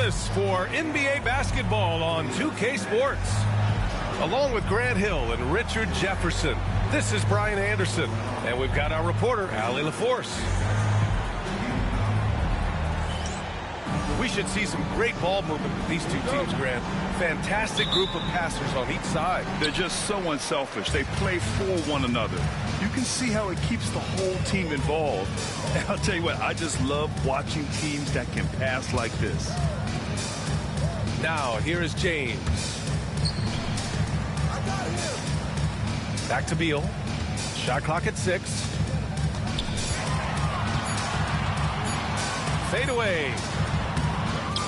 this for NBA basketball on 2K Sports. Along with Grant Hill and Richard Jefferson, this is Brian Anderson, and we've got our reporter, Allie LaForce. We should see some great ball movement with these two teams, Grant. Fantastic group of passers on each side. They're just so unselfish. They play for one another. You can see how it keeps the whole team involved. And I'll tell you what, I just love watching teams that can pass like this. Now, here is James. Back to Beal. Shot clock at 6. Fade away.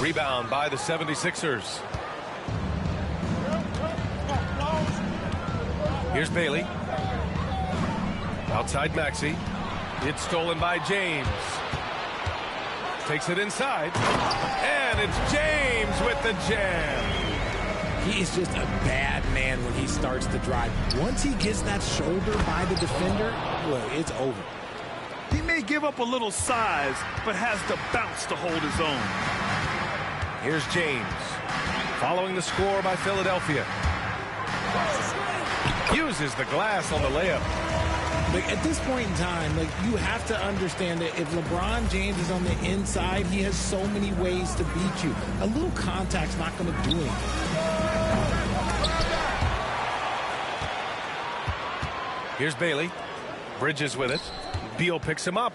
Rebound by the 76ers. Here's Bailey. Outside Maxey. It's stolen by James. Takes it inside. And it's James with the jam. He is just a bad man when he starts to drive. Once he gets that shoulder by the defender, look, it's over. He may give up a little size, but has the bounce to hold his own. Here's James. Following the score by Philadelphia. Uses the glass on the layup. But at this point in time, you have to understand that if LeBron James is on the inside, he has so many ways to beat you. A little contact's not going to do anything. Here's Bailey. Bridges with it. Beal picks him up.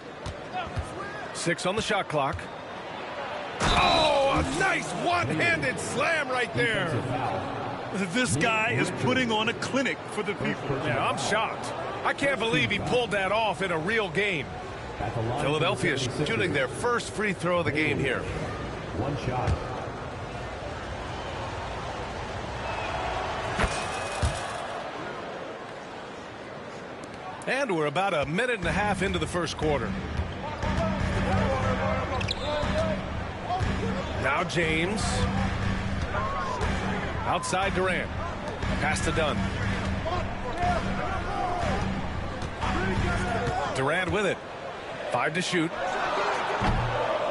6 on the shot clock. Oh, a nice one-handed slam right there. This guy is putting on a clinic for the people. Yeah, I'm shocked. I can't believe he pulled that off in a real game. Philadelphia shooting their first free throw of the game here. One shot. And we're about a minute and a half into the first quarter. Now James. Outside Durant. Pass to Dunn. Durant with it. 5 to shoot.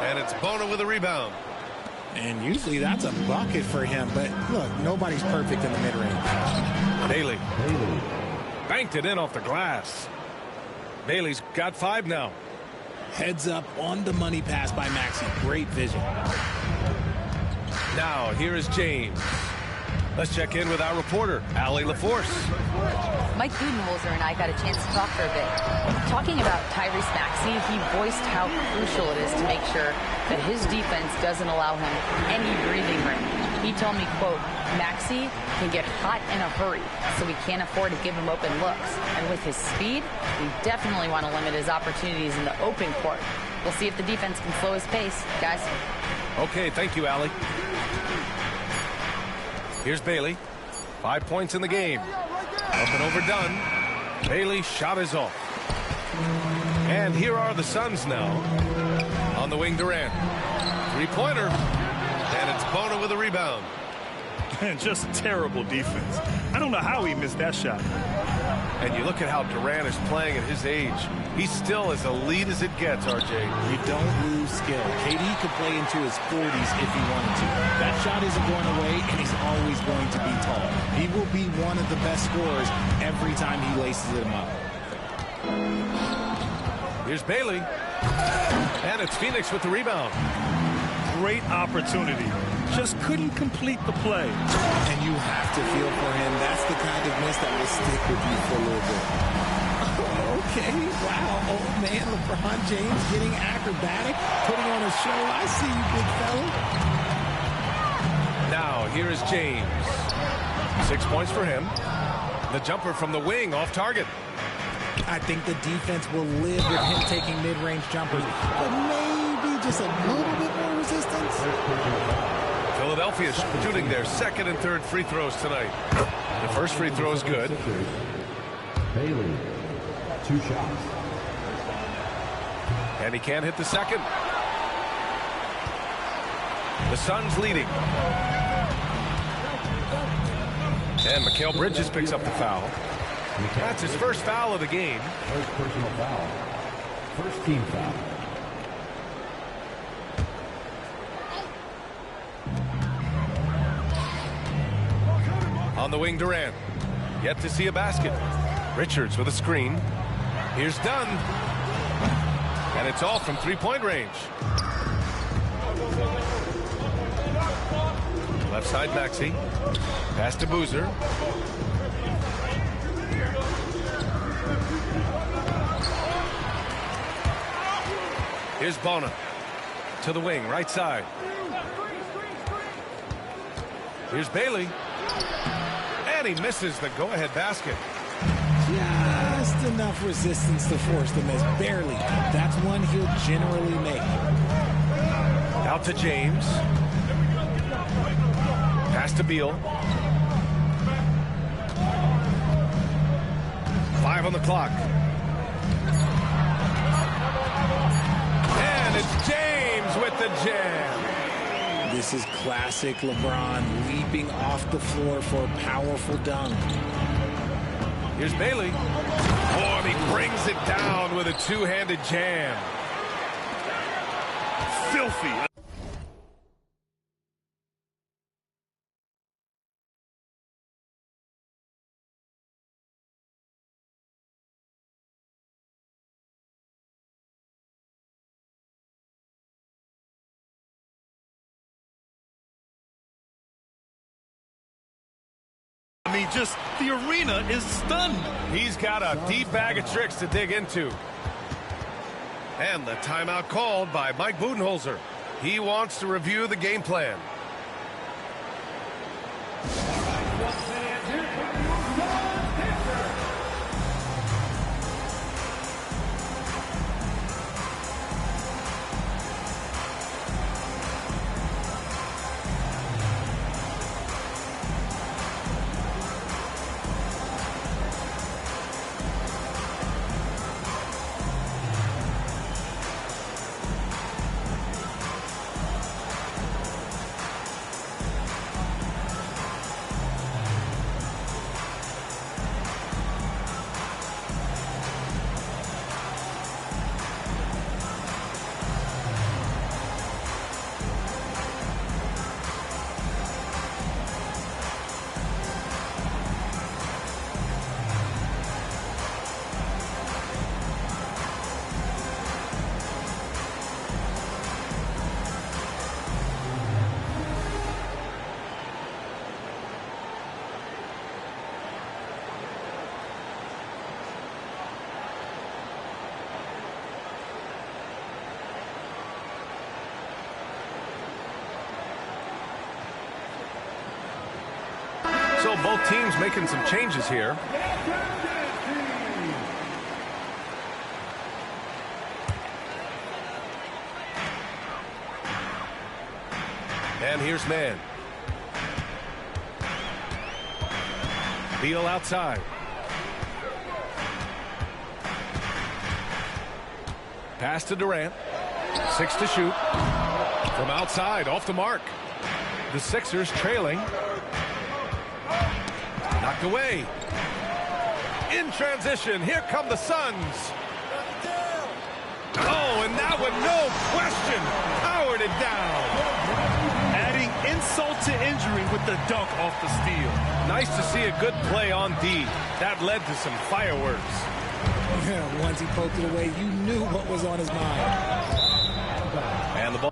And it's Bona with a rebound. And usually that's a bucket for him. But look, nobody's perfect in the mid-range. Bailey. Banked it in off the glass. Bailey's got 5 now. Heads up on the money pass by Maxey. Great vision. Now, here is James. Let's check in with our reporter, Allie LaForce. Mike Budenholzer and I got a chance to talk for a bit. Talking about Tyrese Maxey, he voiced how crucial it is to make sure that his defense doesn't allow him any breathing room. He told me, quote, Maxey can get hot in a hurry, so we can't afford to give him open looks. And with his speed, we definitely want to limit his opportunities in the open court. We'll see if the defense can slow his pace, guys. Okay, thank you, Allie. Here's Bailey. 5 points in the game. Up and overdone. Bailey's shot is off. And here are the Suns now. On the wing, Durant. 3-pointer. And it's Bona with a rebound. Just terrible defense. I don't know how he missed that shot. And you look at how Durant is playing at his age. He's still as elite as it gets, RJ. You don't lose skill. KD could play into his 40s if he wanted to. That shot isn't going away, and he's always going to be tall. He will be one of the best scorers every time he laces him up. Here's Bailey. And it's Phoenix with the rebound. Great opportunity. Just couldn't complete the play. And you have to feel for him. That's the kind of miss that will stick with you for a little bit. Okay, wow. Old man LeBron James getting acrobatic, putting on a show. I see you, big fella. Now, here is James. 6 points for him. The jumper from the wing off target. I think the defense will live with him taking mid-range jumpers, but maybe just a little bit more resistance. Philadelphia shooting their second and third free throws tonight. The first free throw is good. Bailey, 2 shots. And he can't hit the second. The Suns leading. And Mikal Bridges picks up the foul. That's his first foul of the game. First personal foul. First team foul. On the wing, Durant. Yet to see a basket. Richards with a screen. Here's Dunn. And it's all from three-point range. Left side, Maxey. Pass to Boozer. Here's Bona. To the wing, right side. Here's Bailey. And he misses the go-ahead basket. Just enough resistance to force the miss. Barely. That's one he'll generally make. Out to James. Pass to Beal. 5 on the clock. And it's James with the jam. This is classic LeBron, leaping off the floor for a powerful dunk. Here's Bailey. Oh, and he brings it down with a two-handed jam. Filthy. I mean, just the arena is stunned. He's got a deep bag of tricks to dig into. And the timeout called by Mike Budenholzer. He wants to review the game plan. So both teams making some changes here. And here's Mann. Beal outside. Pass to Durant. 6 to shoot. From outside, off the mark. The Sixers trailing. Knocked away. In transition, here come the Suns. Oh, and that one, no question, powered it down. Adding insult to injury with the dunk off the steal. Nice to see a good play on D. That led to some fireworks. Once he poked it away, you knew what was on his mind. And the ball.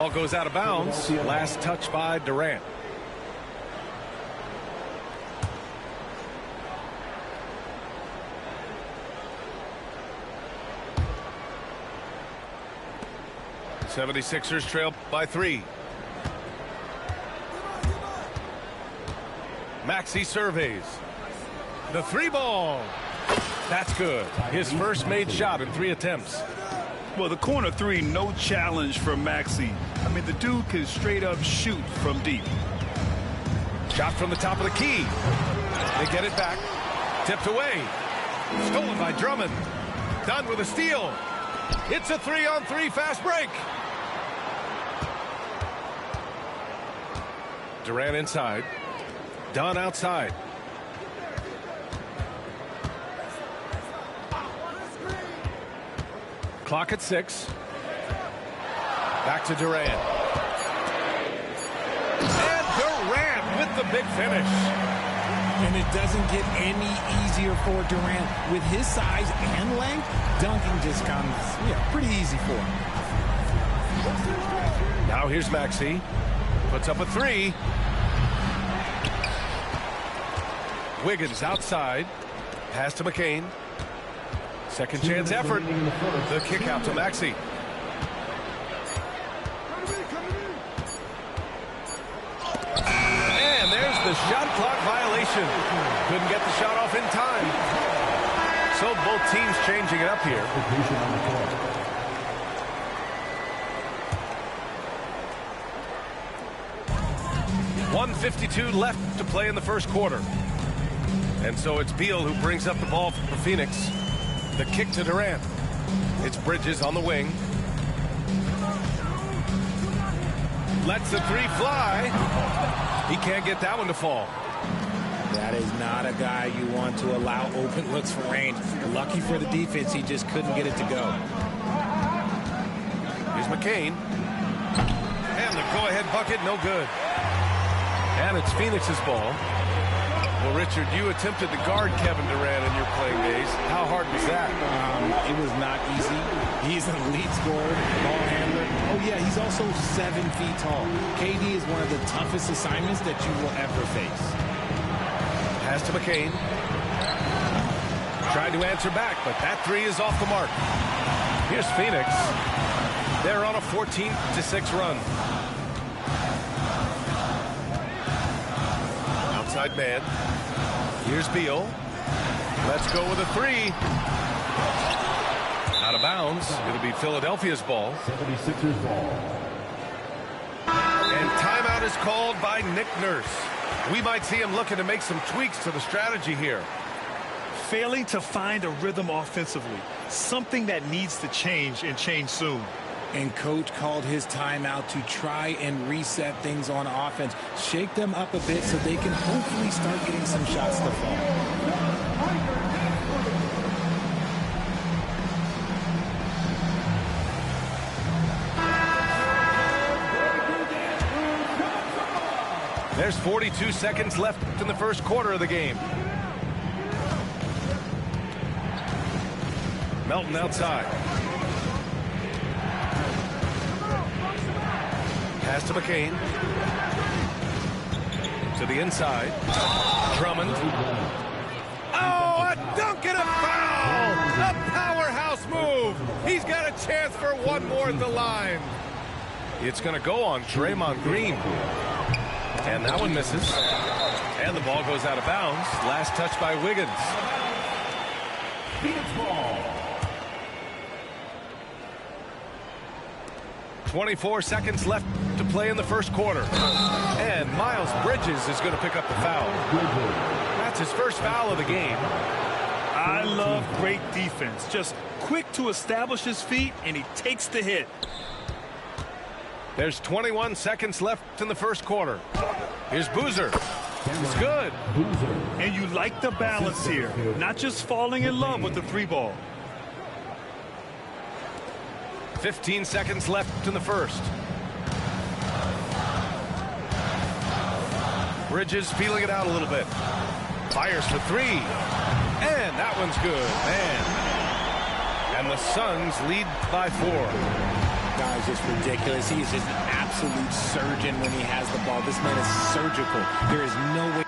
Ball goes out of bounds. Last touch by Durant. The 76ers trail by 3. Maxey surveys. The 3-ball. That's good. His first made shot in 3 attempts. Well, the corner 3, no challenge for Maxey. I mean, the dude can straight up shoot from deep. Shot from the top of the key. They get it back. Tipped away. Stolen by Drummond. Dunn with a steal. It's a 3-on-3 fast break. Durant inside. Dunn outside. Clock at 6. Back to Durant. And Durant with the big finish. And it doesn't get any easier for Durant. With his size and length, dunking just comes pretty easy for him. Now here's Maxey. Puts up a 3. Wiggins outside. Pass to McCain. Second chance effort. The kick out to Maxey. And there's the shot clock violation. Couldn't get the shot off in time. So both teams changing it up here. 1:52 left to play in the first quarter. And so it's Beal who brings up the ball for Phoenix. The kick to Durant. It's Bridges on the wing. Lets the 3 fly. He can't get that one to fall. That is not a guy you want to allow open looks for range. Lucky for the defense, he just couldn't get it to go. Here's McCain. And the go-ahead bucket, no good. And it's Phoenix's ball. Well, Richard, you attempted to guard Kevin Durant in your playing days. How hard was that? It was not easy. He's an elite scorer, ball handler. Oh, yeah, he's also 7 feet tall. KD is one of the toughest assignments that you will ever face. Pass to McCain. Tried to answer back, but that 3 is off the mark. Here's Phoenix. They're on a 14-6 run. Outside man. Here's Beal. Let's go with a 3. Out of bounds. It'll be Philadelphia's ball. 76ers ball. And timeout is called by Nick Nurse. We might see him looking to make some tweaks to the strategy here. Failing to find a rhythm offensively. Something that needs to change and change soon. And coach called his timeout to try and reset things on offense. Shake them up a bit so they can hopefully start getting some shots to fall. There's 42 seconds left in the first quarter of the game. Melton outside. Pass to McCain. To the inside. Drummond. Oh, a dunk and a foul! A powerhouse move! He's got a chance for one more at the line. It's going to go on Draymond Green. And that one misses. And the ball goes out of bounds. Last touch by Wiggins. Phoenix ball. 24 seconds left to play in the first quarter. And Miles Bridges is going to pick up the foul. That's his first foul of the game. I love great defense. Just quick to establish his feet, and he takes the hit. There's 21 seconds left in the first quarter. Here's Boozer. It's good. And you like the balance here. Not just falling in love with the 3-ball. 15 seconds left in the first. Bridges feeling it out a little bit. Fires for 3. And that one's good. Man. And the Suns lead by 4. guy is just ridiculous. He is just an absolute surgeon when he has the ball. This man is surgical. There is no way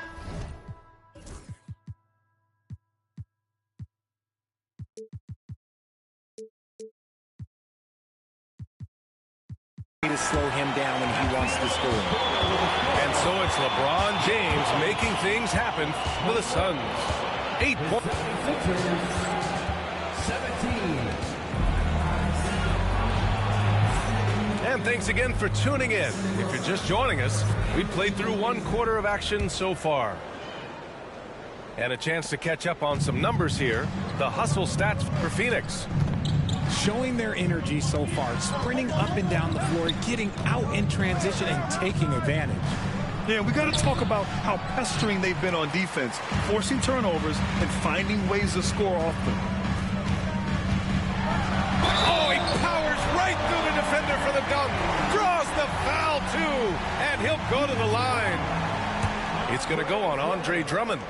to slow him down when he wants to score. And so it's LeBron James making things happen for the Suns. 8 points. 17. And thanks again for tuning in. If you're just joining us, we've played through 1/4 of action so far. And a chance to catch up on some numbers here. The hustle stats for Phoenix. Showing their energy so far, sprinting up and down the floor, getting out in transition and taking advantage. Yeah, we got to talk about how pestering they've been on defense, forcing turnovers and finding ways to score off them. Oh, he powers right through the defender for the dunk. Draws the foul, too. And he'll go to the line. It's going to go on Andre Drummond.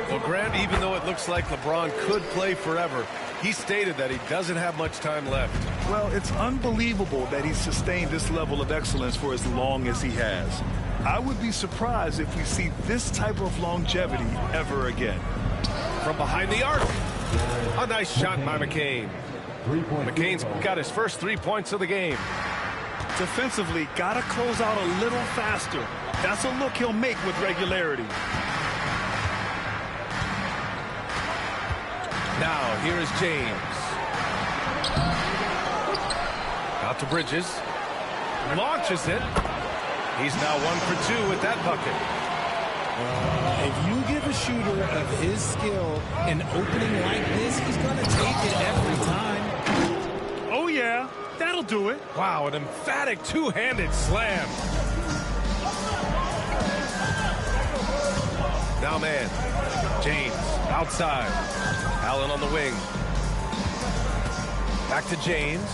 Well, Grant, even though it looks like LeBron could play forever, he stated that he doesn't have much time left. Well, it's unbelievable that he's sustained this level of excellence for as long as he has. I would be surprised if we see this type of longevity ever again. From behind the arc. A nice shot by McCain. McCain's got his first 3 points of the game. Defensively, got to close out a little faster. That's a look he'll make with regularity. Now, here is James. Out to Bridges. Launches it. He's now 1 for 2 with that bucket. If you give a shooter of his skill an opening like this, he's going to take it every time. Oh, yeah. That'll do it. Wow, an emphatic two-handed slam. Now, man. James outside. Allen on the wing. Back to James.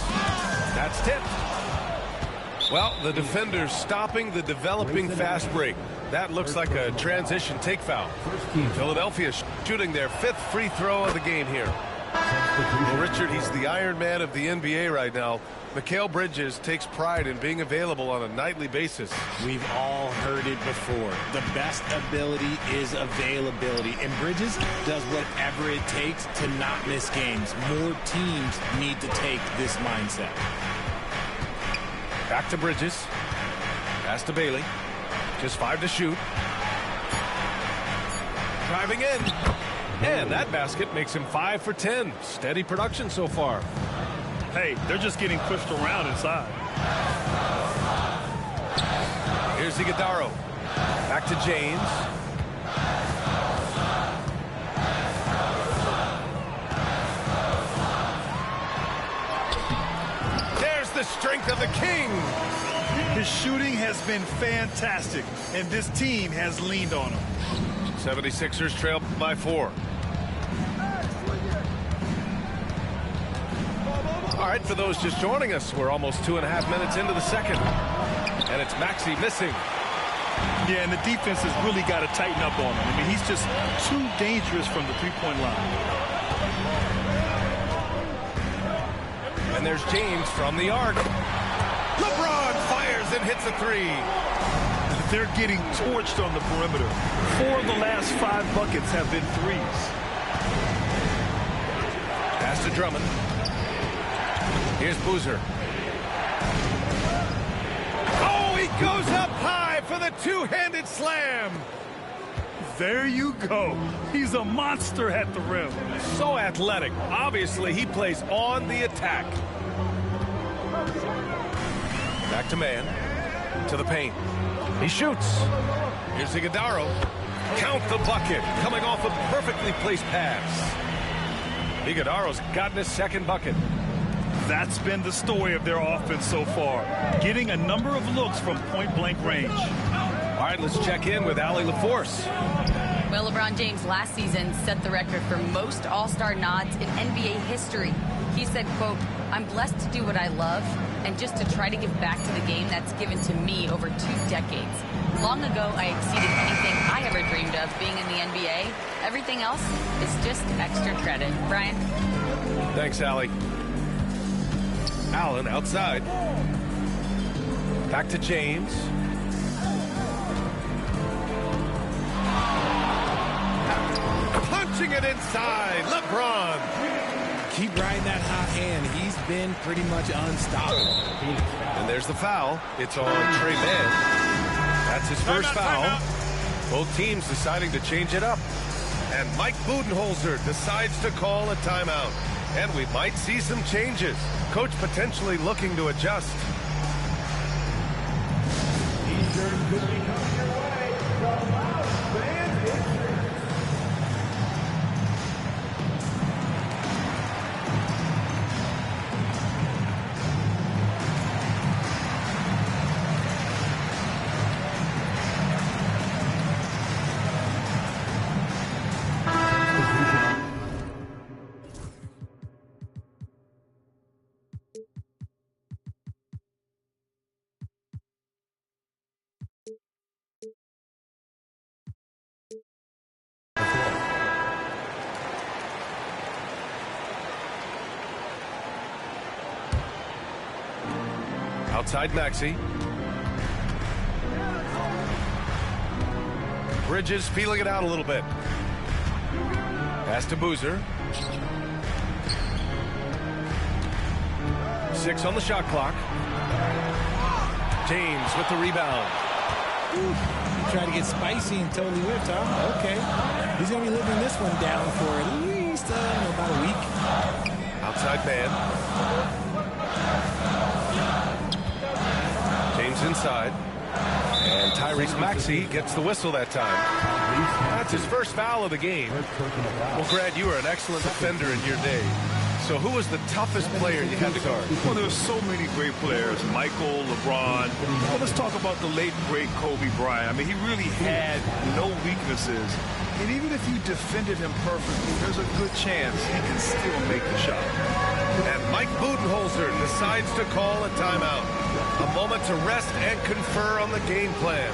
That's tipped. Well, the defender's stopping the developing fast break. That looks like a transition take foul. Philadelphia shooting their 5th free throw of the game here. Well, Richard, he's the Iron Man of the NBA right now. Mikal Bridges takes pride in being available on a nightly basis. We've all heard it before. The best ability is availability. And Bridges does whatever it takes to not miss games. More teams need to take this mindset. Back to Bridges. Pass to Bailey. Just 5 to shoot. Driving in. And that basket makes him 5 for 10. Steady production so far. Hey, they're just getting pushed around inside. Here's Iguodala. Back to James. There's the strength of the king. His shooting has been fantastic, and this team has leaned on him. 76ers trail by 4. All right, for those just joining us, we're almost 2.5 minutes into the second. And it's Maxey missing. Yeah, and the defense has really got to tighten up on him. I mean, he's just too dangerous from the three-point line. And there's James from the arc. LeBron fires and hits a 3. They're getting torched on the perimeter. 4 of the last 5 buckets have been threes. Pass to Drummond. Here's Boozer. Oh, he goes up high for the two-handed slam. There you go. He's a monster at the rim. So athletic. Obviously, he plays on the attack. Back to man. To the paint. He shoots. Here's Iguodala. Count the bucket. Coming off a perfectly placed pass. Iguodala's gotten his second bucket. That's been the story of their offense so far. Getting a number of looks from point-blank range. All right, let's check in with Allie LaForce. Well, LeBron James last season set the record for most All-Star nods in NBA history. He said, quote, "I'm blessed to do what I love and just to try to give back to the game that's given to me over 2 decades. Long ago, I exceeded anything I ever dreamed of being in the NBA. Everything else is just extra credit." Brian? Thanks, Allie. Allen outside. Back to James. Punching it inside. LeBron. Keep riding that hot hand. He's been pretty much unstoppable. And there's the foul. It's on Trey Mann. That's his first foul. Both teams deciding to change it up. And Mike Budenholzer decides to call a timeout. And we might see some changes. Coach potentially looking to adjust. Outside Maxey. Bridges feeling it out a little bit. Pass to Boozer. 6 on the shot clock. James with the rebound. Try to get spicy and totally whipped, huh? Okay. He's going to be living this one down for at least about a week. Outside man. James inside. And Tyrese Maxey gets the whistle that time. That's his first foul of the game. Well, Brad, you were an excellent defender in your day. So who was the toughest player you had to guard? Well, there were so many great players. Michael, LeBron. Well, let's talk about the late, great Kobe Bryant. I mean, he really had no weaknesses. And even if you defended him perfectly, there's a good chance he can still make the shot. And Mike Budenholzer decides to call a timeout. A moment to rest and confer on the game plan.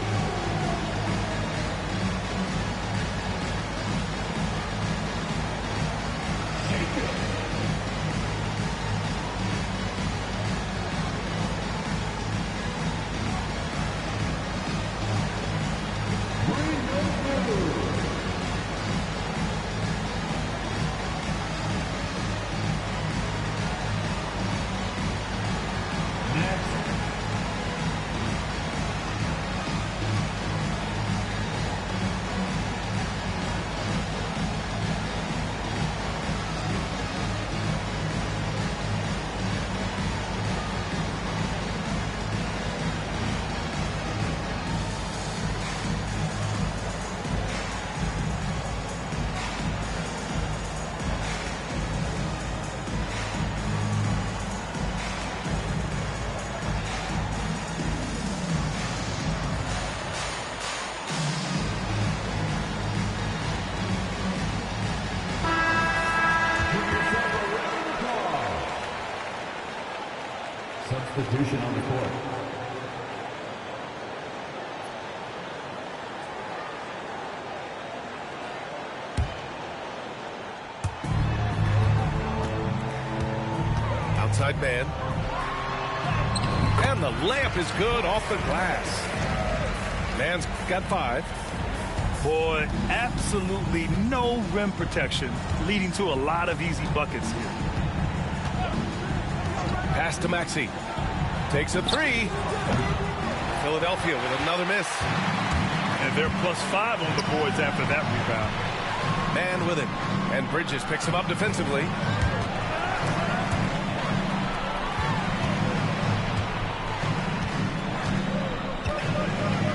Substitution on the court. Outside man. And the layup is good off the glass. Man's got 5. Boy, absolutely no rim protection, leading to a lot of easy buckets here. Pass to Maxey. Takes a 3. Philadelphia with another miss. And they're +5 on the boards after that rebound. Man with it. And Bridges picks him up defensively.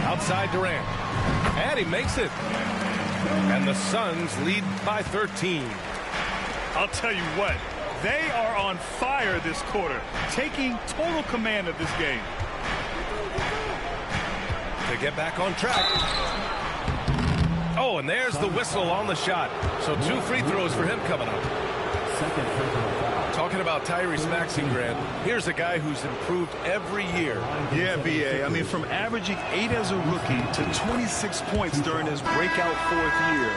Outside Durant. And he makes it. And the Suns lead by 13. I'll tell you what. They are on fire this quarter, taking total command of this game. To get back on track. Oh, and there's the whistle on the shot. So 2 free throws for him coming up. Second personal foul. Talking about Tyrese Maxey, Grant, here's a guy who's improved every year. Yeah, B.A. I mean, from averaging 8 as a rookie to 26 points during his breakout 4th year,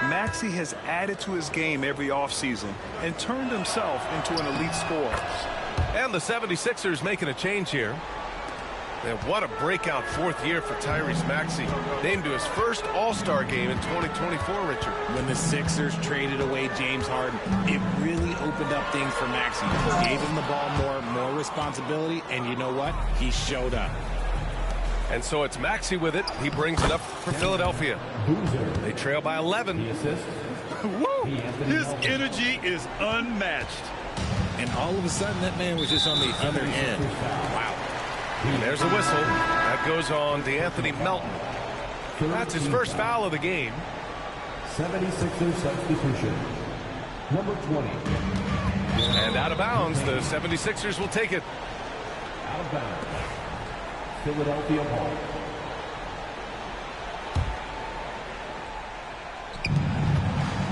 Maxey has added to his game every offseason and turned himself into an elite scorer. And the 76ers making a change here. And what a breakout fourth year for Tyrese Maxey. Named to his first All-Star game in 2024, Richard. When the Sixers traded away James Harden, it really opened up things for Maxey. Gave him the ball more responsibility, and you know what? He showed up. And so it's Maxey with it. He brings it up for Philadelphia. They trail by 11. Woo! His energy is unmatched. And all of a sudden, that man was just on the other end. Wow. And there's a whistle. That goes on DeAnthony Melton. That's his first foul of the game. 76ers substitution. Number 20. And out of bounds, the 76ers will take it. Out of bounds. Philadelphia ball.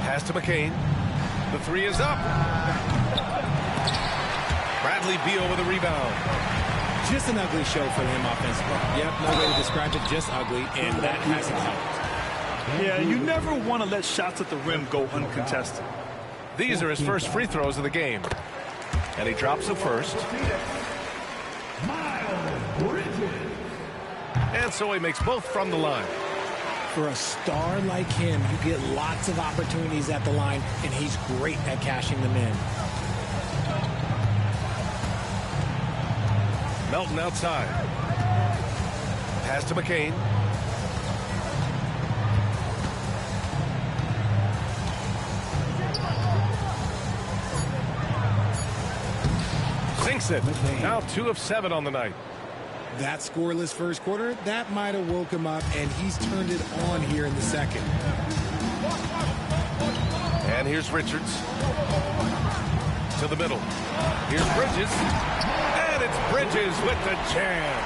Pass to McCain. The three is up. Bradley Beal with a rebound. Just an ugly show for him offensively. Yep, no way to describe it, just ugly, and that hasn't helped. Yeah, you never want to let shots at the rim go uncontested. These are his first free throws of the game. And he drops the first. And so he makes both from the line. For a star like him, you get lots of opportunities at the line, and he's great at cashing them in. Melton outside. Pass to McCain. Sinks it. Now 2 of 7 on the night. That scoreless first quarter, that might have woke him up, and he's turned it on here in the second. And here's Richards. To the middle. Here's Bridges. And it's Bridges with the jam.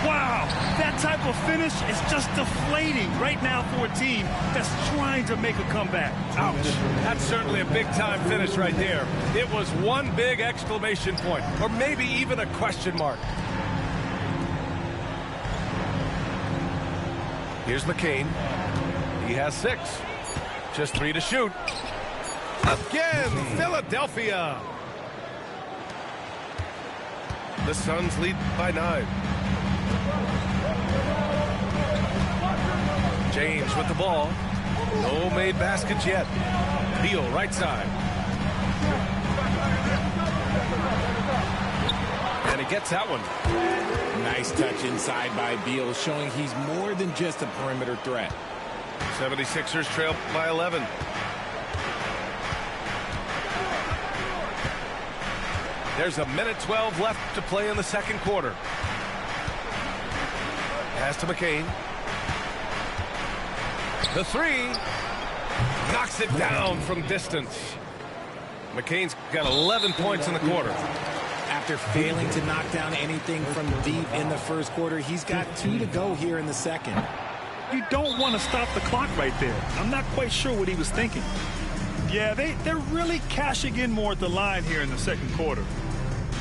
Wow, that type of finish is just deflating right now for a team that's trying to make a comeback. Ouch. That's certainly a big-time finish right there. It was one big exclamation point, or maybe even a question mark. Here's McCain. He has 6. Just 3 to shoot. Again, Philadelphia. The Suns lead by 9. James with the ball. No made baskets yet. Beal right side. And he gets that one. Nice touch inside by Beal, showing he's more than just a perimeter threat. 76ers trail by 11. There's a minute 12 left to play in the second quarter. Pass to McCain. The 3 knocks it down from distance. McCain's got 11 points in the quarter. After failing to knock down anything from deep in the first quarter, he's got 2 to go here in the second. You don't want to stop the clock right there. I'm not quite sure what he was thinking. Yeah, they're really cashing in more at the line here in the second quarter.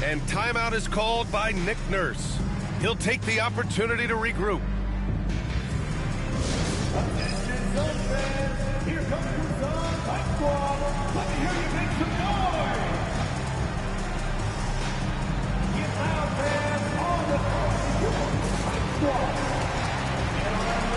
And timeout is called by Nick Nurse. He'll take the opportunity to regroup. Here comes your Suns High Squad. Let me hear you make some noise. Get loud, fans, on the High Squad. And on that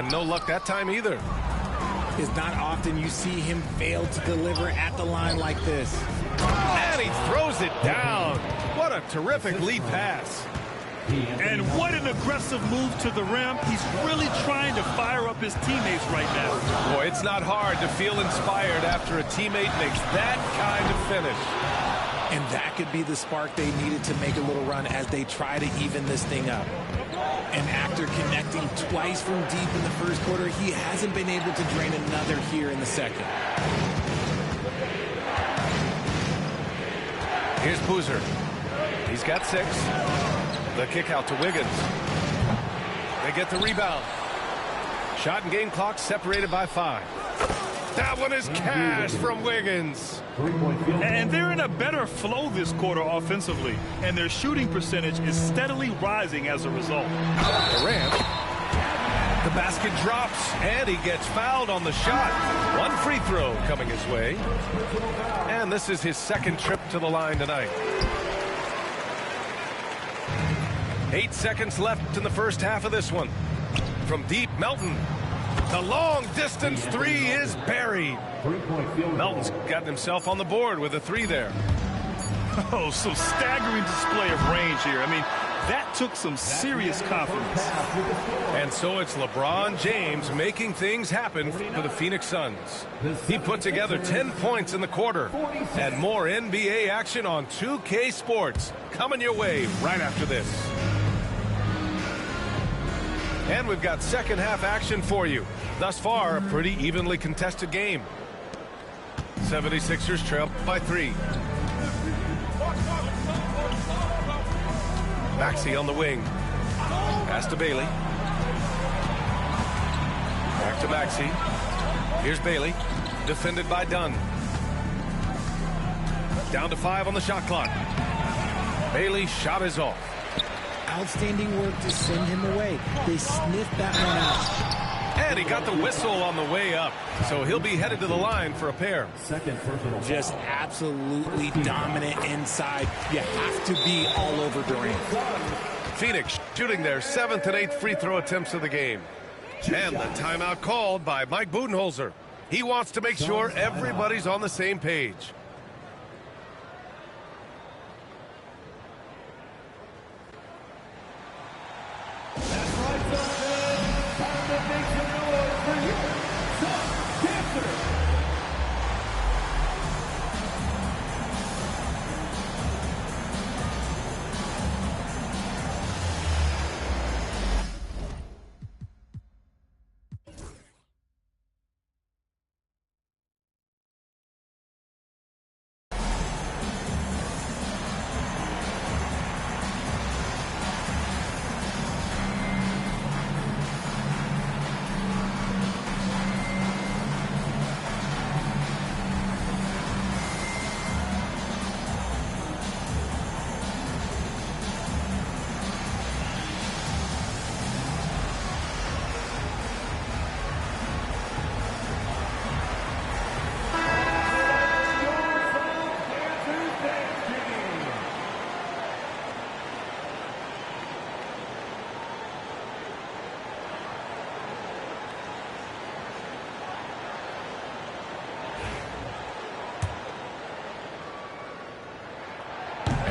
And no luck that time either. It's not often you see him fail to deliver at the line like this. And he throws it down. What a terrific lead pass. And what an aggressive move to the rim. He's really trying to fire up his teammates right now. Boy, it's not hard to feel inspired after a teammate makes that kind of finish. And that could be the spark they needed to make a little run as they try to even this thing up. And after connecting twice from deep in the first quarter, he hasn't been able to drain another here in the second. Here's Boozer. He's got 6. The kick out to Wiggins. They get the rebound. Shot and game clock separated by 5. That one is cash from Wiggins. And they're in a better flow this quarter offensively, and their shooting percentage is steadily rising as a result. Durant. The basket drops, and he gets fouled on the shot. One free throw coming his way. And this is his second trip to the line tonight. 8 seconds left in the first half of this one. From deep, Melton. The long-distance 3 is buried. Melton's gotten himself on the board with a 3 there. Oh, some staggering display of range here. I mean, that took some serious confidence. And so it's LeBron James making things happen for the Phoenix Suns. He put together 10 points in the quarter. And more NBA action on 2K Sports coming your way right after this. And we've got second half action for you. Thus far, a pretty evenly contested game. 76ers trail by 3. Maxey on the wing. Pass to Bailey. Back to Maxey. Here's Bailey. Defended by Dunn. Down to 5 on the shot clock. Bailey's shot is off. Outstanding work to send him away. They sniffed that one out. And he got the whistle on the way up. So he'll be headed to the line for a pair. Just absolutely dominant inside. You have to be all over Durant. Phoenix shooting their 7th and 8th free throw attempts of the game. And the timeout called by Mike Budenholzer. He wants to make sure everybody's on the same page.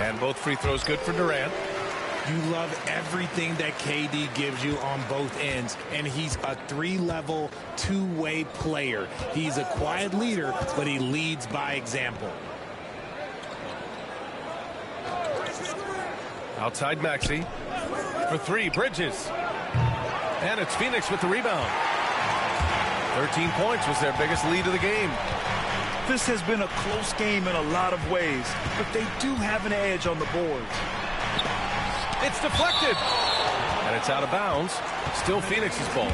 And both free throws good for Durant. You love everything that KD gives you on both ends, and he's a 3-level, 2-way player. He's a quiet leader, but he leads by example. Outside Maxey. For 3, Bridges. And it's Phoenix with the rebound. 13 points was their biggest lead of the game. This has been a close game in a lot of ways, but they do have an edge on the boards. It's deflected. And it's out of bounds. Still Phoenix's ball.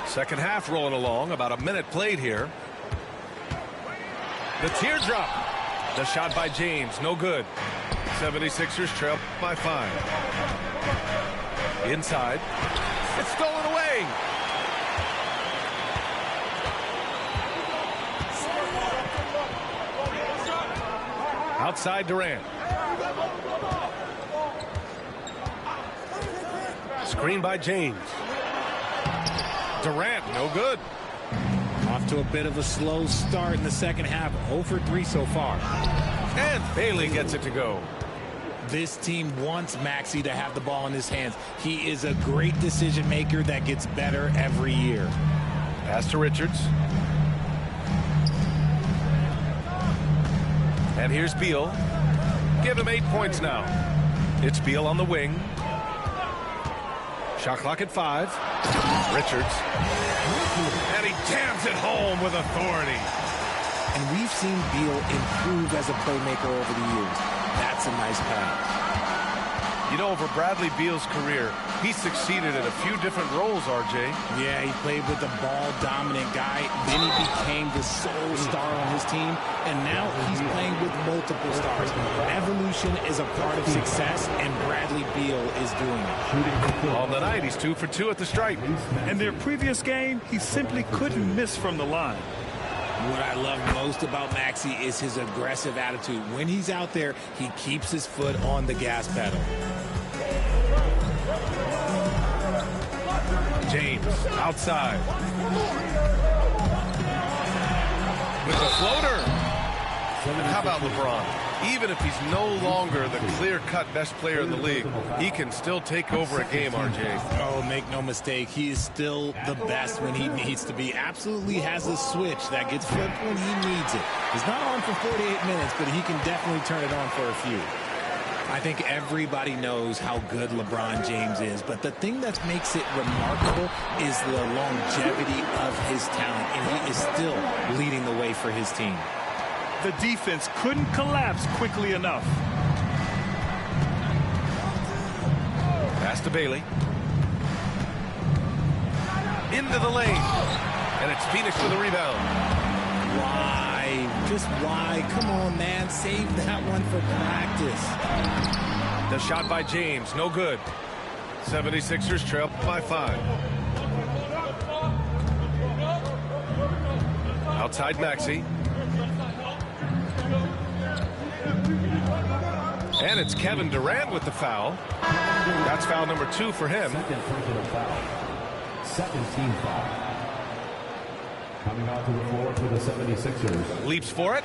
Second half rolling along. About a minute played here. The teardrop. The shot by James. No good. 76ers trail by 5. Inside. It's stolen away. Outside Durant. Screen by James. Durant, no good. Off to a bit of a slow start in the second half. 0 for 3 so far. And Bailey gets it to go. This team wants Maxey to have the ball in his hands. He is a great decision maker that gets better every year. Pass to Richards. And here's Beal. Give him 8 points now. It's Beal on the wing. Shot clock at 5. Richards. And he jams it home with authority. And we've seen Beal improve as a playmaker over the years. That's a nice pass. You know, over Bradley Beal's career, he succeeded in a few different roles, RJ. Yeah, he played with the ball-dominant guy. Then he became the sole star on his team. And now he's playing with multiple stars. Evolution is a part of success, and Bradley Beal is doing it. On the night, he's 2 for 2 at the stripe. In their previous game, he simply couldn't miss from the line. What I love most about Maxey is his aggressive attitude. When he's out there, he keeps his foot on the gas pedal. James outside. With the floater. And how about LeBron? Even if he's no longer the clear-cut best player in the league, he can still take over a game, RJ. Oh, make no mistake, he is still the best when he needs to be. Absolutely has a switch that gets flipped when he needs it. He's not on for 48 minutes, but he can definitely turn it on for a few. I think everybody knows how good LeBron James is, but the thing that makes it remarkable is the longevity of his talent, and he is still leading the way for his team. The defense couldn't collapse quickly enough. Pass to Bailey. Into the lane. And it's Phoenix with a rebound. Why? Just why? Come on, man. Save that one for practice. The shot by James. No good. 76ers trail by 5. Outside Maxey. And it's Kevin Durant with the foul. That's foul number 2 for him. Second personal foul. Second team foul. Coming out to the floor for the 76ers. Leaps for it.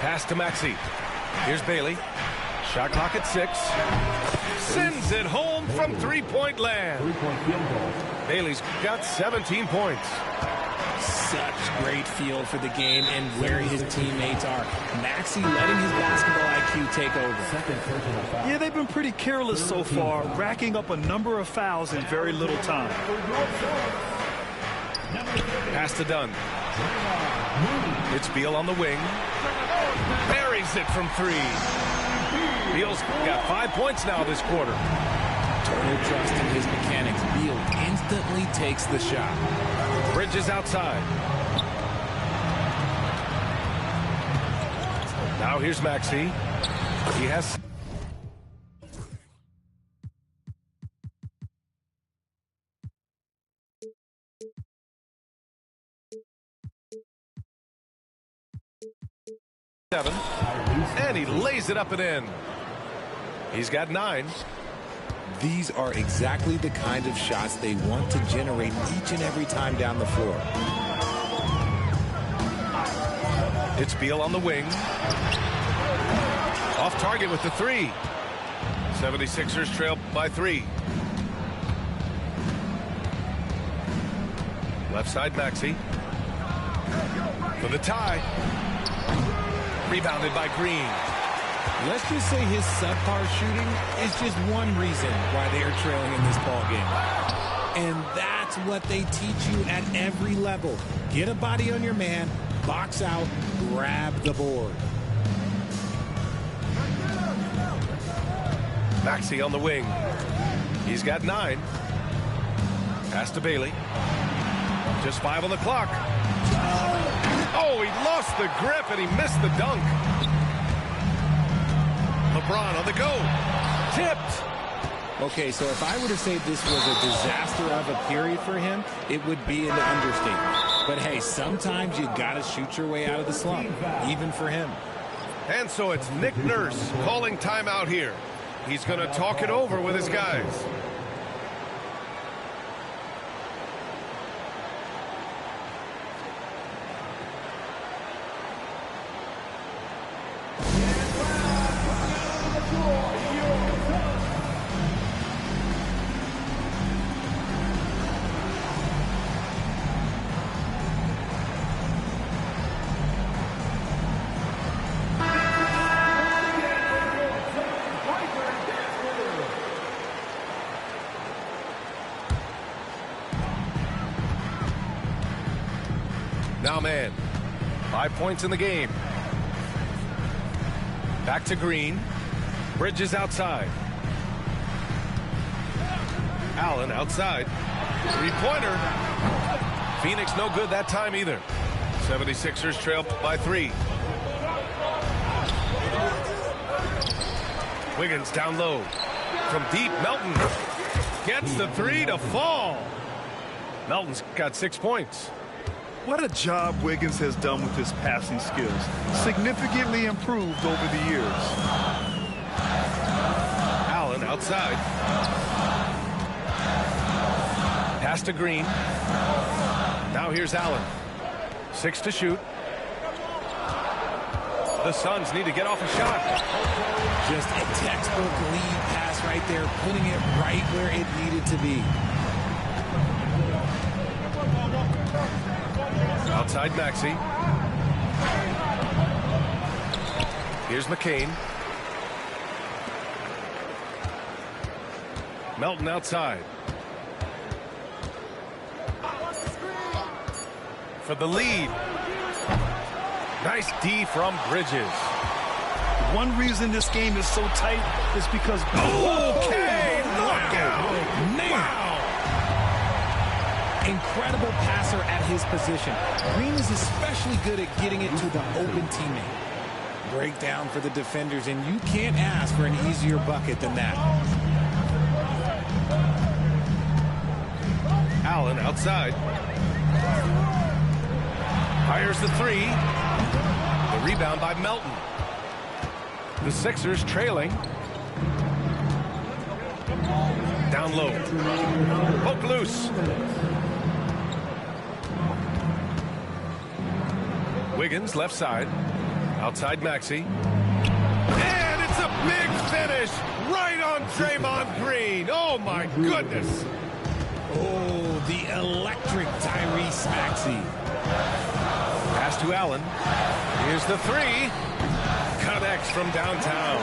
Pass to Maxey. Here's Bailey. Shot clock at 6. Sends it home from three-point land. Three-point field goal. Bailey's got 17 points. Such great feel for the game and where his teammates are. Maxey letting his basketball IQ take over. Second personal foul. Yeah, they've been pretty careless so far, racking up a number of fouls in very little time. Pass to Dunn. It's Beal on the wing. Buries it from 3. Beal's got 5 points now this quarter. Total trust in his mechanics. Beal instantly takes the shot. Bridges outside. Now here's Maxey. He has... seven. And he lays it up and in. He's got 9. These are exactly the kind of shots they want to generate each and every time down the floor. It's Beal on the wing. Off target with the 3. 76ers trail by 3. Left side Maxey. For the tie. Rebounded by Green. Let's just say his subpar shooting is just one reason why they are trailing in this ball game. And that's what they teach you at every level. Get a body on your man, box out, grab the board. Maxey on the wing. He's got 9. Pass to Bailey. Just 5 on the clock. Oh, he lost the grip and he missed the dunk. LeBron on the go. Tipped. Okay, so if I were to say this was a disaster of a period for him, it would be an understatement. But hey, sometimes you got to shoot your way out of the slump, even for him. And so it's Nick Nurse calling timeout here. He's going to talk it over with his guys. Now man. 5 points in the game. Back to Green. Bridges outside. Allen outside. Three-pointer. Phoenix no good that time either. 76ers trail by 3. Wiggins down low. From deep, Melton gets the 3 to fall. Melton's got 6 points. What a job Wiggins has done with his passing skills. Significantly improved over the years. Allen outside. Pass to Green. Now here's Allen. 6 to shoot. The Suns need to get off a shot. Just a textbook lead pass right there, putting it right where it needed to be. Outside Maxey. Here's McCain. Melton outside. For the lead. Nice D from Bridges. One reason this game is so tight is because... Okay, knockout. Wow. Incredible passer at his position. Green is especially good at getting it to the open teammate. Breakdown for the defenders, and you can't ask for an easier bucket than that. Allen outside. Fires the 3. The rebound by Melton. The Sixers trailing. Down low. Poke loose. Wiggins left side. Outside Maxey. And it's a big finish right on Draymond Green. Oh my goodness. Oh, the electric Tyrese Maxey. Pass to Allen. Here's the 3. Connects from downtown.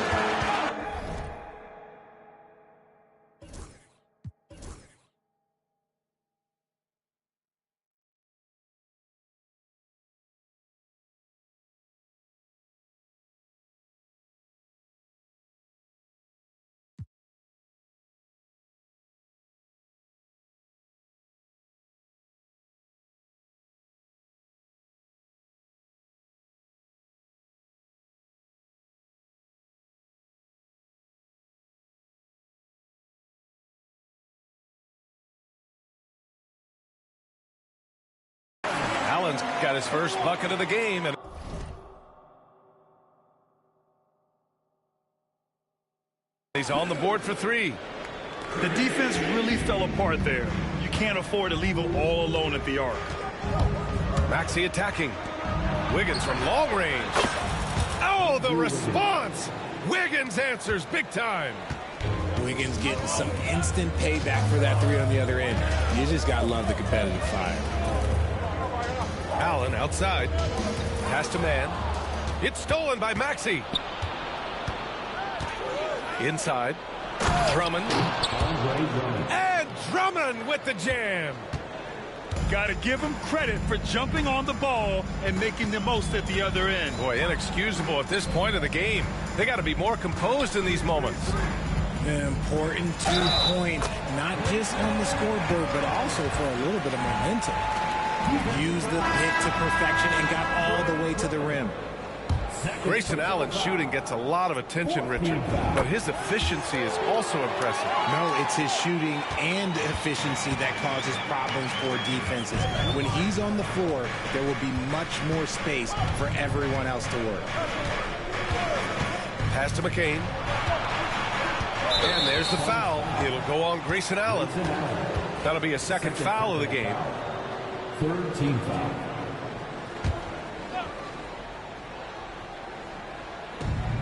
Allen's got his first bucket of the game. And he's on the board for 3. The defense really fell apart there. You can't afford to leave them all alone at the arc. Maxey attacking. Wiggins from long range. Oh, the response. Wiggins answers big time. Wiggins getting some instant payback for that 3 on the other end. You just got to love the competitive fire. Allen outside. Pass to man. It's stolen by Maxey. Inside. Drummond. And Drummond with the jam. Got to give him credit for jumping on the ball and making the most at the other end. Boy, inexcusable at this point of the game. They got to be more composed in these moments. An important 2 points, not just on the scoreboard, but also for a little bit of momentum. Used the pick to perfection and got all the way to the rim. Grayson Allen's shooting gets a lot of attention, Richard, but his efficiency is also impressive. No, it's his shooting and efficiency that causes problems for defenses. When he's on the floor, there will be much more space for everyone else to work. Pass to McCain. And there's the foul. It'll go on Grayson Allen. That'll be a second foul of the game. 3rd team foul.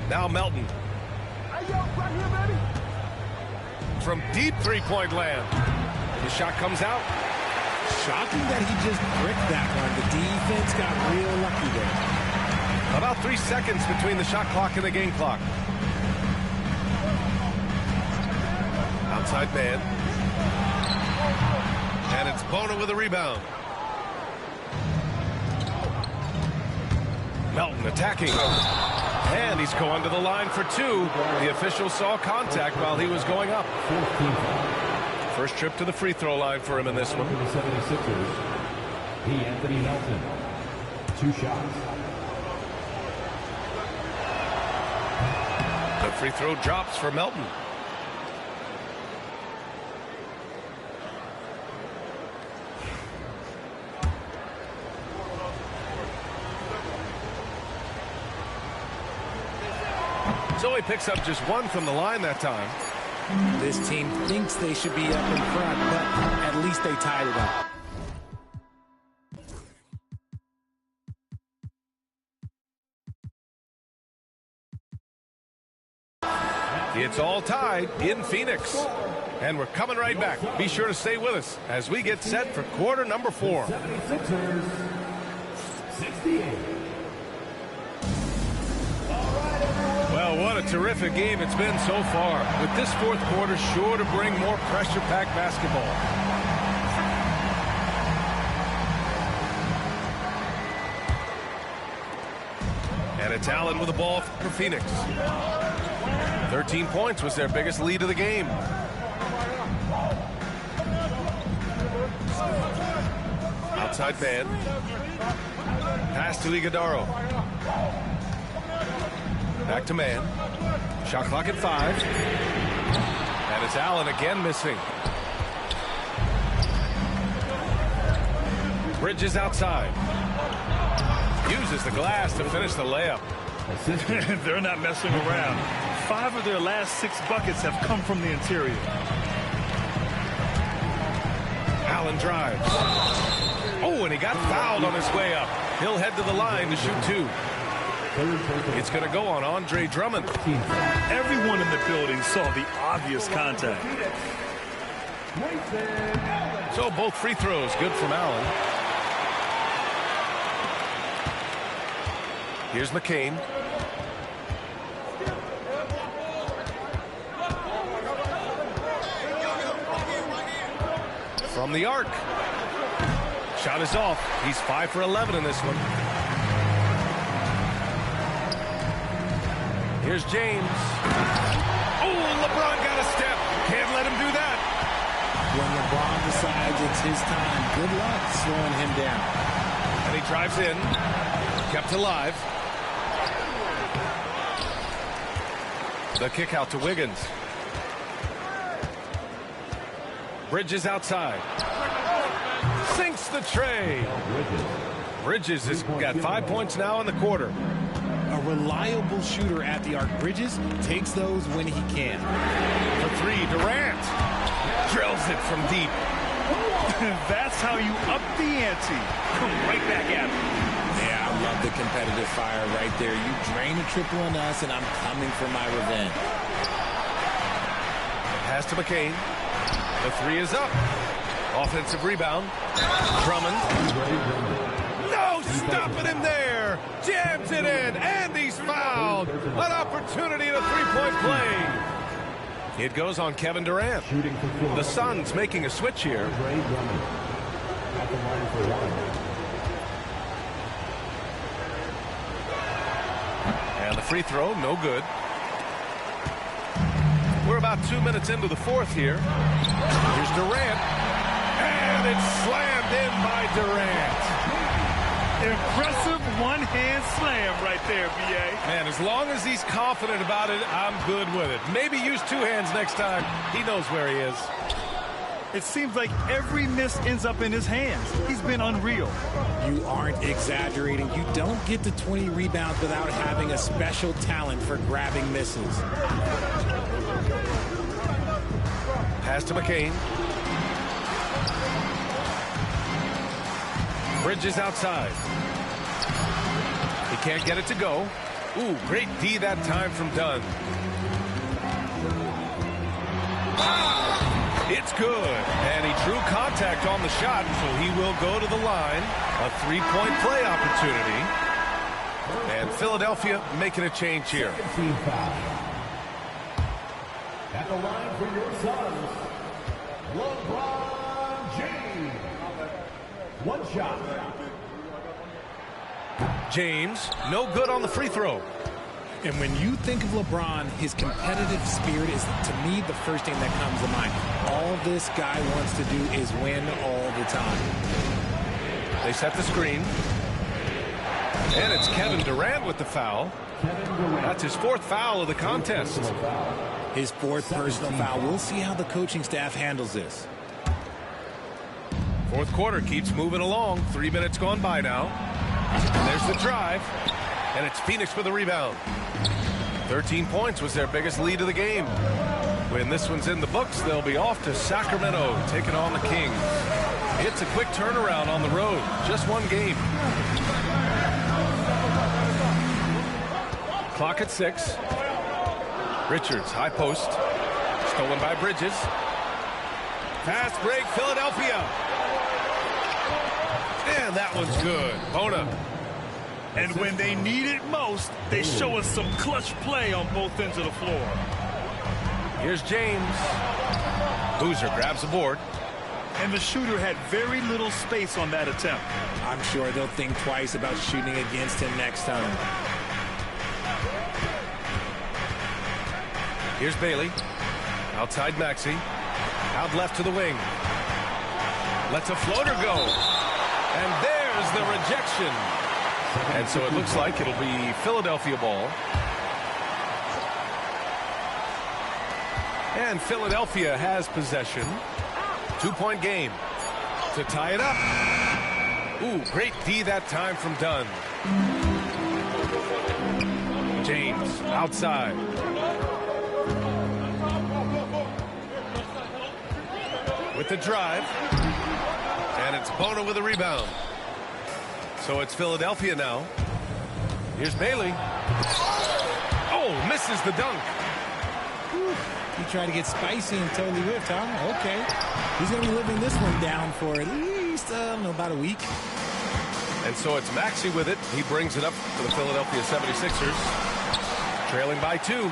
Now Melton. From deep three-point land. The shot comes out. Shocking that he just bricked that one. The defense got real lucky there. About 3 seconds between the shot clock and the game clock. Outside man. And it's Bona with a rebound. Melton attacking. And he's going to the line for two. The official saw contact while he was going up. First trip to the free throw line for him in this one. For the 76ers, P. Anthony Melton. 2 shots. The free throw drops for Melton. So he picks up just 1 from the line that time. This team thinks they should be up in front, but at least they tied it up. It's all tied in Phoenix. And we're coming right back. Be sure to stay with us as we get set for quarter number 4. 76ers, 68. Well, what a terrific game it's been so far. With this fourth quarter sure to bring more pressure-packed basketball. And it's Allen with the ball for Phoenix. 13 points was their biggest lead of the game. Outside man. Pass to Iguodaro. Back to man. Shot clock at 5. And it's Allen again missing. Bridges outside. Uses the glass to finish the layup. They're not messing around. 5 of their last 6 buckets have come from the interior. Allen drives. Oh, and he got fouled on his way up. He'll head to the line to shoot 2. It's going to go on Andre Drummond. Everyone in the building saw the obvious contact. So both free throws good from Allen. Here's McCain. From the arc. Shot is off. He's 5 for 11 in this one. Here's James. Oh, LeBron got a step. Can't let him do that. When LeBron decides it's his time, good luck slowing him down. And he drives in. Kept alive. The kick out to Wiggins. Bridges outside. Sinks the tray. Bridges has got 5 points now in the quarter. A reliable shooter at the arc. Bridges takes those when he can. For 3, Durant. Drills it from deep. That's how you up the ante. Come right back at him. Yeah, I love the competitive fire right there. You drain a triple on us, and I'm coming for my revenge. Pass to McCain. The 3 is up. Offensive rebound. Drummond. No stopping him there. Jams it in, and he's fouled. An opportunity at a 3-point play. It goes on Kevin Durant. The Suns making a switch here. And the free throw, no good. We're about 2 minutes into the fourth here. Here's Durant. And it's slammed in by Durant. Impressive one-hand slam right there, B.A. Man, as long as he's confident about it, I'm good with it. Maybe use 2 hands next time. He knows where he is. It seems like every miss ends up in his hands. He's been unreal. You aren't exaggerating. You don't get to 20 rebounds without having a special talent for grabbing misses. Pass to McCain. Bridges outside. He can't get it to go. Ooh, great D that time from Dunn. It's good. And he drew contact on the shot, so he will go to the line. A 3-point play opportunity. And Philadelphia making a change here. At the line for your Suns, LeBron James. 1 shot. James, no good on the free throw. And when you think of LeBron, his competitive spirit is, to me, the first thing that comes to mind. All this guy wants to do is win all the time. They set the screen. And it's Kevin Durant with the foul. That's his 4th foul of the contest. His 4th personal foul. We'll see how the coaching staff handles this. 4th quarter keeps moving along. 3 minutes gone by now. And there's the drive. And it's Phoenix with the rebound. 13 points was their biggest lead of the game. When this one's in the books, they'll be off to Sacramento, taking on the Kings. It's a quick turnaround on the road. Just 1 game. Clock at 6. Richards, high post. Stolen by Bridges. Fast break, Philadelphia. And that one's good. Bona. And when they need it most, they show us some clutch play on both ends of the floor. Here's James. Boozer grabs the board. And the shooter had very little space on that attempt. I'm sure they'll think twice about shooting against him next time. Here's Bailey. Outside Maxey. Out left to the wing. Lets a floater go. And there's the rejection. And so it looks like it'll be Philadelphia ball. And Philadelphia has possession. 2-point game to tie it up. Ooh, great D that time from Dunn. James outside. With the drive. And it's Bona with a rebound. So it's Philadelphia now. Here's Bailey. Oh, misses the dunk. Whew. He tried to get spicy and totally whiffed, huh? Okay. He's going to be living this one down for at least, I don't know, about a week. And so it's Maxey with it. He brings it up for the Philadelphia 76ers. Trailing by 2.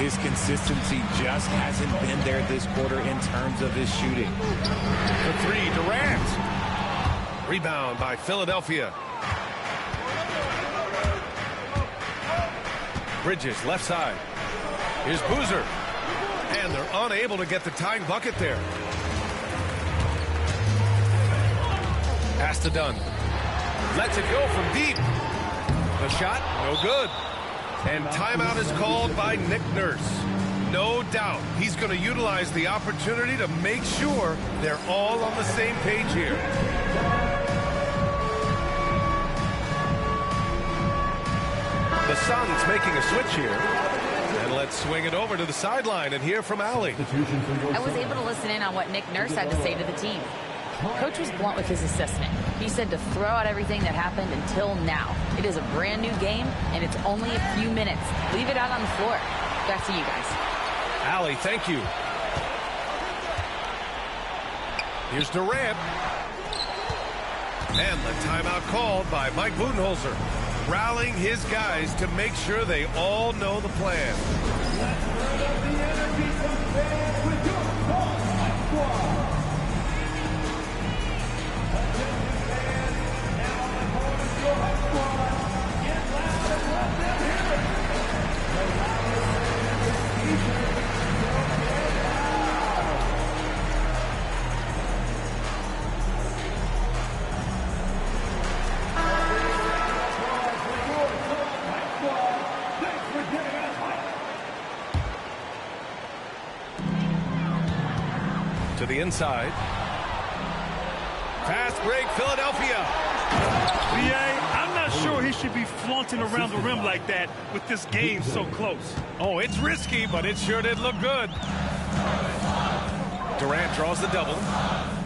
His consistency just hasn't been there this quarter in terms of his shooting. For 3, Durant. Rebound by Philadelphia. Bridges, left side. Here's Boozer. And they're unable to get the tying bucket there. Pass to Dunn. Lets it go from deep. The shot, no good. And timeout is called by Nick Nurse. No doubt he's going to utilize the opportunity to make sure they're all on the same page here. The Suns making a switch here. And let's swing it over to the sideline and hear from Allie. I was able to listen in on what Nick Nurse had to say to the team. Coach was blunt with his assessment. He said to throw out everything that happened until now. It is a brand new game, and it's only a few minutes. Leave it out on the floor. Back to you guys. Allie, thank you. Here's Durant. And the timeout called by Mike Budenholzer, rallying his guys to make sure they all know the plan. To the inside. Fast break, Philadelphia. I'm not sure he should be flaunting around the rim like that with this game so close. Oh, it's risky, but it sure did look good. Durant draws the double.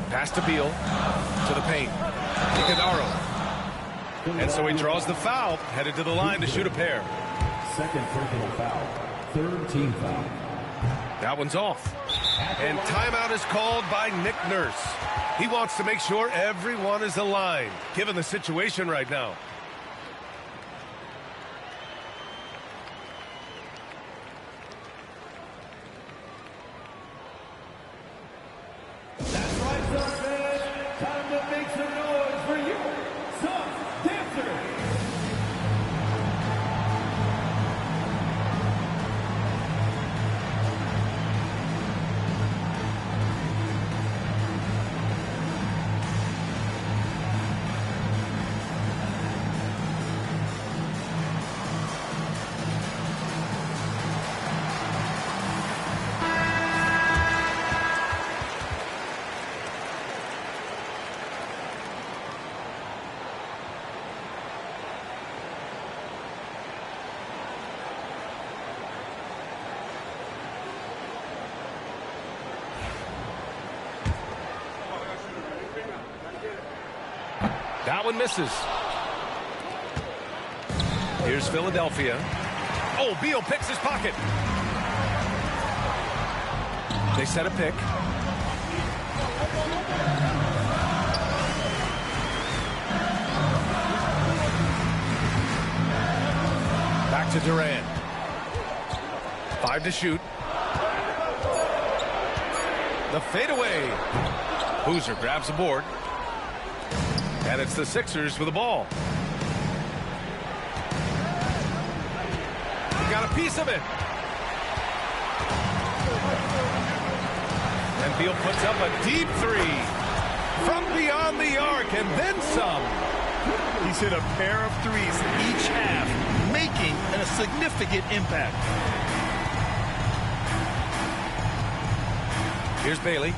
Pass to Beal. To the paint. Iguodala. And so he draws the foul. Headed to the line to shoot a pair. Second personal foul. 3rd team foul. That one's off. And timeout is called by Nick Nurse. He wants to make sure everyone is aligned, given the situation right now. That's right, Suns fans. Time to make some noise for you, Suns dancers. That one misses. Here's Philadelphia. Oh, Beal picks his pocket. They set a pick. Back to Durant. 5 to shoot. The fadeaway. Boozer grabs the board. And it's the Sixers with the ball. He got a piece of it. And Beal puts up a deep three from beyond the arc and then some. He's hit a pair of threes each half, making a significant impact. Here's Bailey.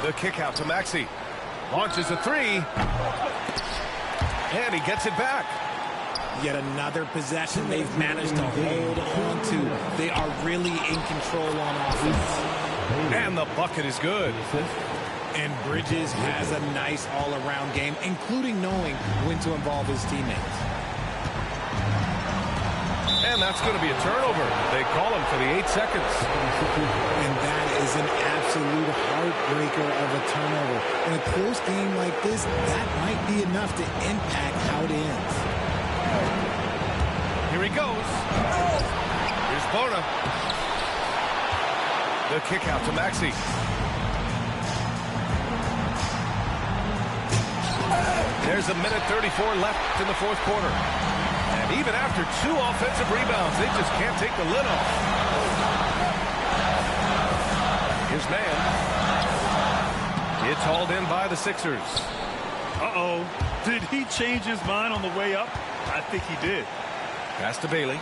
The kick out to Maxey. Launches a three. And he gets it back. Yet another possession they've managed to hold on to. They are really in control on offense. And the bucket is good. And Bridges has a nice all-around game, including knowing when to involve his teammates. And that's going to be a turnover. They call him for the 8 seconds. And that is an absolute heartbreaker of a turnover. In a close game like this, that might be enough to impact how it ends. Here he goes. Here's Bona. The kick out to Maxey. There's a minute 34 left in the fourth quarter. And even after 2 offensive rebounds, they just can't take the lid off. Here's Mann. It's hauled in by the Sixers. Uh-oh. Did he change his mind on the way up? I think he did. Pass to Bailey.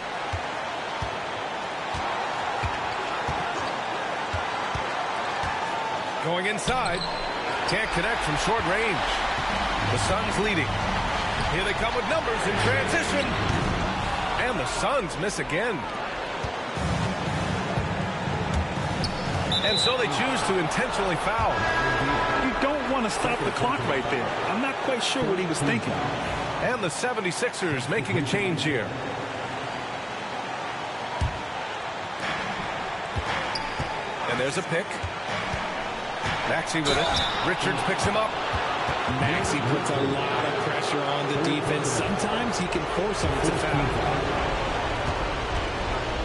Going inside. Can't connect from short range. The Suns leading. Here they come with numbers in transition. And the Suns miss again. And so they choose to intentionally foul. You don't want to stop the clock right there. I'm not quite sure what he was thinking. And the 76ers making a change here. And there's a pick. Maxey with it. Richards picks him up. Maxey puts a lot of pressure on the defense. Sometimes he can force them to foul.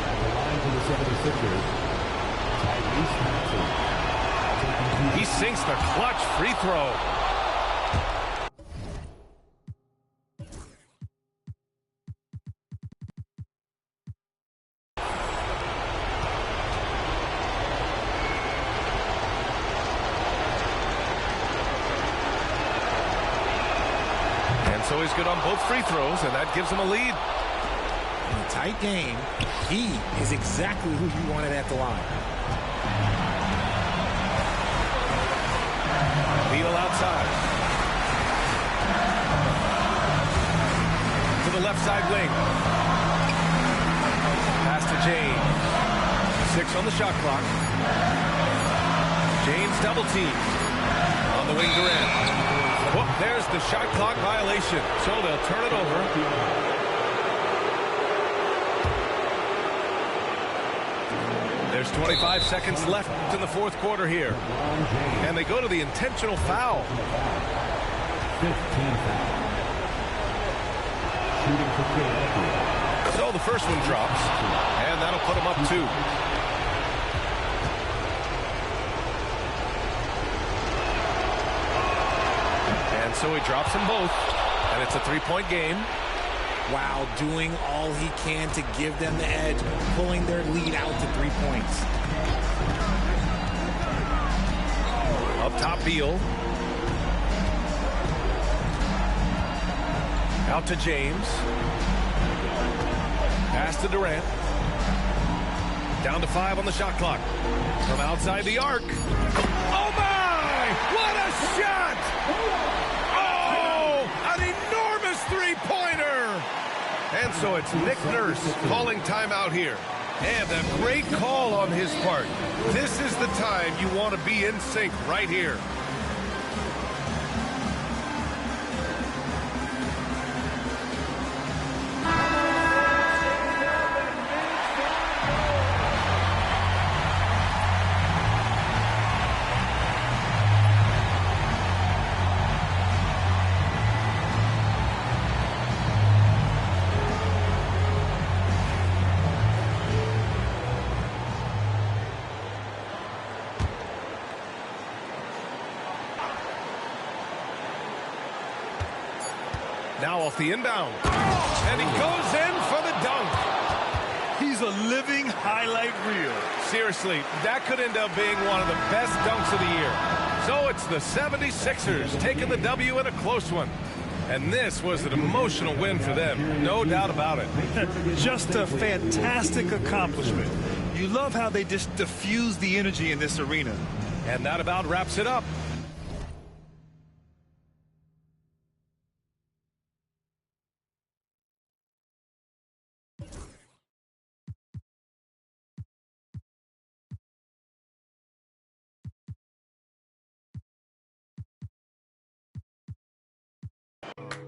At the line for the 76ers, Tyrese Maxey. He sinks the clutch free throw. So he's good on both free throws, and that gives him a lead. In a tight game, he is exactly who you wanted at the line. Beal outside. To the left side wing. Pass to James. 6 on the shot clock. James double team. On the wing, Durant. Whoop, there's the shot clock violation. So they'll turn it over. There's 25 seconds left in the fourth quarter here. And they go to the intentional foul. 15th foul. Shooting for Philadelphia. So the first one drops. And that'll put them up 2. So he drops them both, and it's a 3-point game. Wow, doing all he can to give them the edge, pulling their lead out to 3 points. Up top, Beal. Out to James. Pass to Durant. Down to 5 on the shot clock. From outside the arc. Oh, my! What a shot! An enormous three-pointer! And so it's Nick Nurse calling timeout here. And a great call on his part. This is the time you want to be in sync right here. Now off the inbound. And he goes in for the dunk. He's a living highlight reel. Seriously, that could end up being one of the best dunks of the year. So it's the 76ers taking the W in a close one. And this was an emotional win for them, no doubt about it. Just a fantastic accomplishment. You love how they just diffuse the energy in this arena. And that about wraps it up.